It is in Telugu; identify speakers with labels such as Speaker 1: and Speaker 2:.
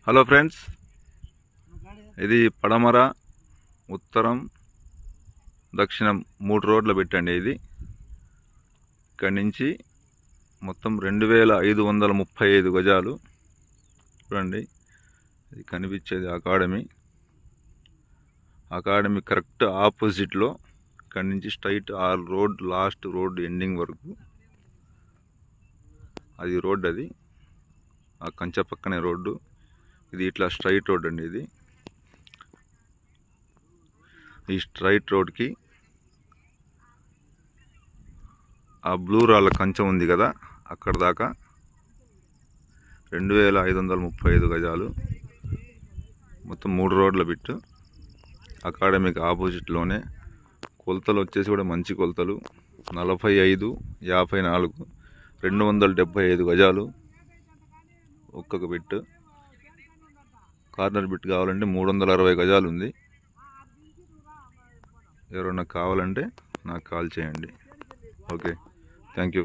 Speaker 1: హలో ఫ్రెండ్స్, ఇది పడమర, ఉత్తరం, దక్షిణం 3 రోడ్లు పెట్టండి. ఇది ఇక్కడి నుంచి మొత్తం 2535 గజాలు. చూడండి, ఇది కనిపించేది అకాడమీ కరెక్ట్ ఆపోజిట్లో. ఇక్కడి నుంచి స్ట్రైట్ ఆ రోడ్, లాస్ట్ రోడ్ ఎండింగ్ వరకు అది రోడ్. అది ఆ కంచె పక్కనే రోడ్డు. ఇది ఇట్లా స్ట్రైట్ రోడ్ అండి. ఇది ఈ స్ట్రైట్ రోడ్కి ఆ బ్లూ రాళ్ళ కంచె ఉంది కదా, అక్కడ దాకా 2535 గజాలు. మొత్తం 3 రోడ్ల బిట్టు. అకాడమీకి ఆపోజిట్లోనే. కొలతలు వచ్చేసి కూడా మంచి కొలతలు. 45, 54, 275 గజాలు ఒక్కొక్క బిట్టు. కార్నర్ బిట్ కావాలంటే 360 గజాలు ఉంది. ఎవరన్నా కావాలంటే నాకు కాల్ చేయండి. Okay, thank you.